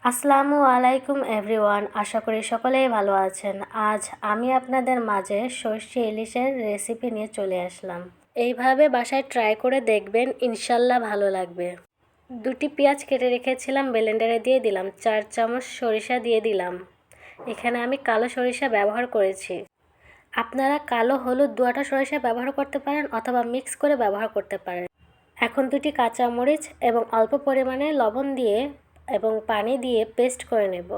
আসসালামু আলাইকুম এভরিওয়ান, আশা করি সকলেই ভালো আছেন। আজ আমি আপনাদের মাঝে সরষে ইলিশের রেসিপি নিয়ে চলে আসলাম। এইভাবে বাসায় ট্রাই করে দেখবেন, ইনশাল্লাহ ভালো লাগবে। 2টি পেঁয়াজ কেটে রেখেছিলাম, ব্লেন্ডারে দিয়ে দিলাম। 4 চামচ সরিষা দিয়ে দিলাম। এখানে আমি কালো সরিষা ব্যবহার করেছি। আপনারা কালো হলুদ দুয়াটা সরিষা ব্যবহার করতে পারেন অথবা মিক্স করে ব্যবহার করতে পারেন। এখন 2টি কাঁচামরিচ এবং অল্প পরিমাণে লবণ দিয়ে এবং পানি দিয়ে পেস্ট করে নেব।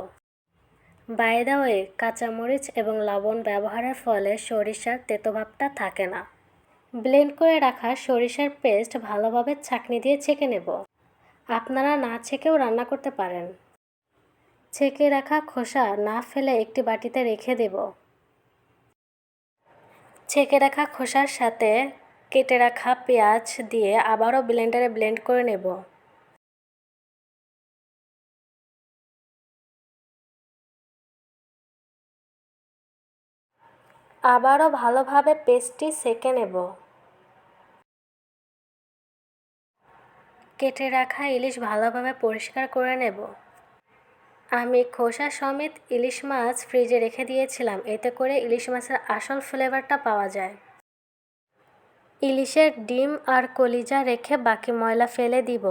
বাই দ্য ওয়ে, কাঁচামরিচ এবং লবণ ব্যবহারের ফলে সরিষার তেতোভাবটা থাকে না। ব্লেন্ড করে রাখা সরিষার পেস্ট ভালোভাবে ছাঁকনি দিয়ে ছেঁকে নেব। আপনারা না ছেঁকেও রান্না করতে পারেন। ছেঁকে রাখা খোসা না ফেলে একটি বাটিতে রেখে দেব। ছেঁকে রাখা খোসার সাথে কেটে রাখা পেঁয়াজ দিয়ে আবারও ব্লেন্ডারে ব্লেন্ড করে নেব। আবারও ভালোভাবে পেস্টটি সেঁকে নেব। কেটে রাখা ইলিশ ভালোভাবে পরিষ্কার করে নেব। আমি খোসা সমেত ইলিশ মাছ ফ্রিজে রেখে দিয়েছিলাম, এতে করে ইলিশ মাছের আসল ফ্লেভারটা পাওয়া যায়। ইলিশের ডিম আর কলিজা রেখে বাকি ময়লা ফেলে দিব।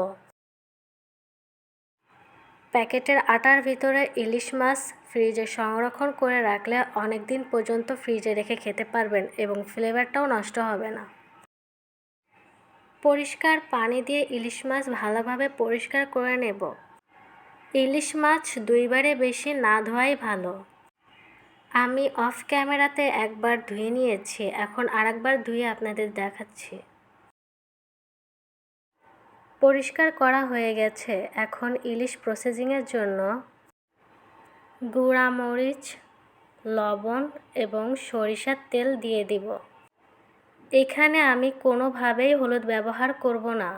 প্যাকেটের আটার ভিতরে ইলিশ মাছ ফ্রিজে সংরক্ষণ করে রাখলে অনেক দিন পর্যন্ত ফ্রিজে রেখে খেতে পারবেন এবং ফ্লেভারটাও নষ্ট হবে না। পরিষ্কার পানি দিয়ে ইলিশ মাছ ভালোভাবে পরিষ্কার করে নেব। ইলিশ মাছ 2বারে বেশি না ধোয়াই ভালো। আমি অফ ক্যামেরাতে একবার ধুয়ে নিয়েছি, এখন আরেকবার ধুয়ে আপনাদের দেখাচ্ছি। পরিষ্কার করা হয়ে গেছে। এখন ইলিশ প্রসেসিংয়ের জন্য গুঁড়া মরিচ, লবণ এবং সরিষার তেল দিয়ে দিব। এখানে আমি কোনোভাবেই হলুদ ব্যবহার করব না।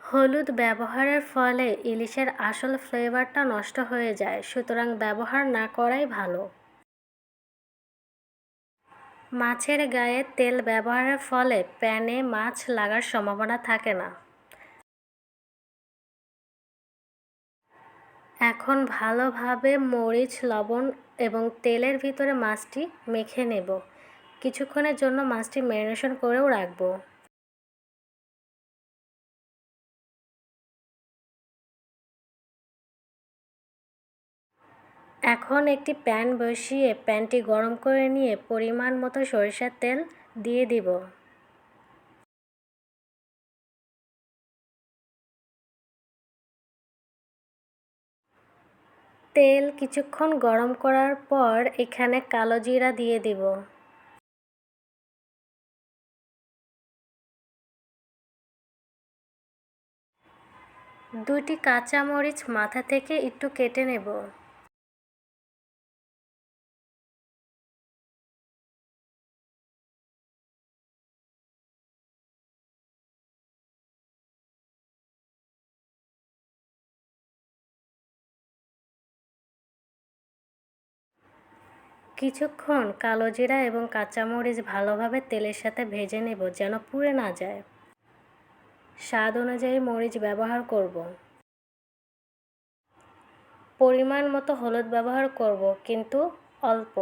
হলুদ ব্যবহারের ফলে ইলিশের আসল ফ্লেভারটা নষ্ট হয়ে যায়, সুতরাং ব্যবহার না করাই ভালো। মাছের গায়ে তেল ব্যবহারের ফলে প্যানে মাছ লাগার সম্ভাবনা থাকে না। এখন ভালোভাবে মরিচ, লবণ এবং তেলের ভিতরে মাছটি মেখে নেব। কিছুক্ষণের জন্য মাছটি ম্যারিনেশন করেও রাখবো। এখন একটি প্যান বসিয়ে প্যানটি গরম করে নিয়ে পরিমাণ মতো সরিষার তেল দিয়ে দিব। তেল কিছুক্ষণ গরম করার পর এখানে কালো জিরা দিয়ে দিব। দুটি কাঁচামরিচ মাথা থেকে একটু কেটে নেব। কিছুক্ষণ কালো জিরা এবং কাঁচামরিচ ভালোভাবে তেলের সাথে ভেজে নেব যেন পুড়ে না যায়। স্বাদ অনুযায়ী মরিচ ব্যবহার করব। পরিমাণ মতো হলুদ ব্যবহার করব, কিন্তু অল্প।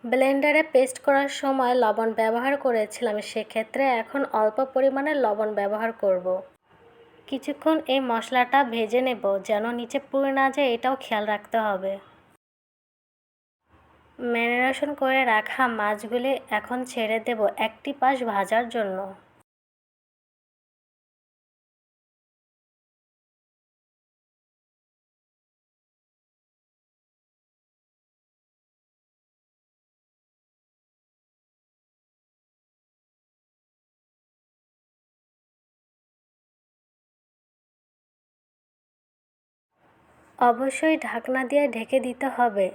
ব্লেন্ডারে পেস্ট করার সময় লবণ ব্যবহার করেছিলাম, সেক্ষেত্রে এখন অল্প পরিমাণে লবণ ব্যবহার করব। কিছুক্ষণ এই মশলাটা ভেজে নেব যেন নিচে পুড়ে না যায়, এটাও খেয়াল রাখতে হবে। ম্যারিনেশন করে রাখা মাছগুলি এখন ছেড়ে দেব একটি পাশ ভাজার জন্য। অবশ্যই ঢাকনা দিয়ে ঢেকে দিতে হবে,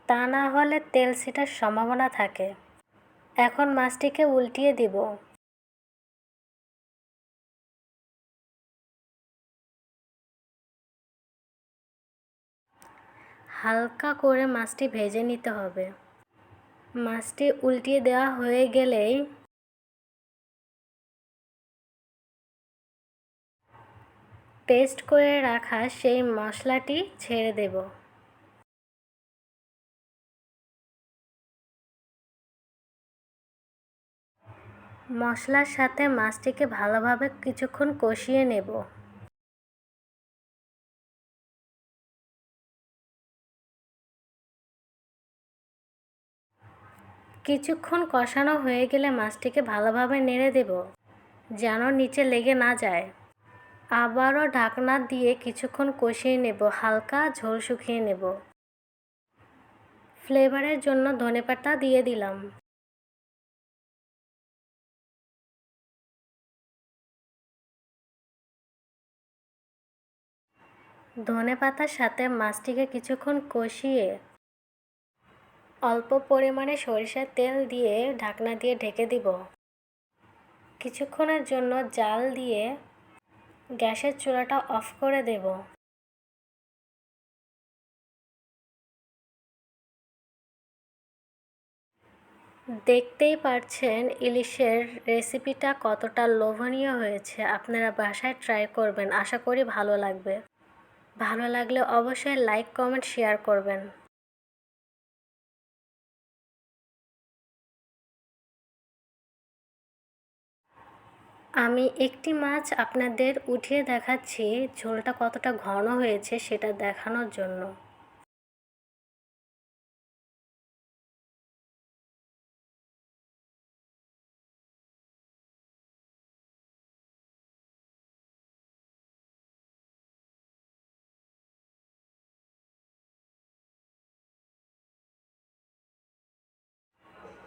তা না হলে তেল ছিটার সম্ভাবনা থাকে। এখন মাছটিকে উল্টিয়ে দিব। হালকা করে মাছটি ভেজে নিতে হবে। মাছটি উল্টিয়ে দেওয়া হয়ে গেলেই পেস্ট করে রাখা সেই মশলাটি ছেড়ে দেব। মশলার সাথে মাছটিকে ভালোভাবে কিছুক্ষণ কষিয়ে নেব। কিছুক্ষণ কষানো হয়ে গেলে মাছটিকে ভালোভাবে নেড়ে দেব যেন নিচে লেগে না যায়। আবারও ঢাকনা দিয়ে কিছুক্ষণ কষিয়ে নেব, হালকা ঝোল শুকিয়ে নেব। ফ্লেভারের জন্য ধনেপাতা দিয়ে দিলাম। ধনেপাতার সাথে মাছটিকে কিছুক্ষণ কষিয়ে অল্প পরিমাণে সরিষার তেল দিয়ে ঢাকনা দিয়ে ঢেকে দিব। কিছুক্ষণের জন্য জাল দিয়ে গ্যাসের চুলাটা অফ করে দেব। দেখতেই পারছেন ইলিশের রেসিপিটা কতটা লোভনীয় হয়েছে। আপনারা বাসায় ট্রাই করবেন, আশা করি ভালো লাগবে। ভালো লাগলে অবশ্যই লাইক, কমেন্ট, শেয়ার করবেন। আমি একটি মাছ আপনাদের উঠিয়ে দেখাচ্ছি, ঝোলটা কতটা ঘন হয়েছে সেটা দেখানোর জন্য।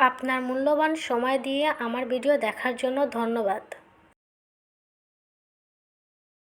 আপনার মূল্যবান সময় দিয়ে আমার ভিডিও দেখার জন্য ধন্যবাদ।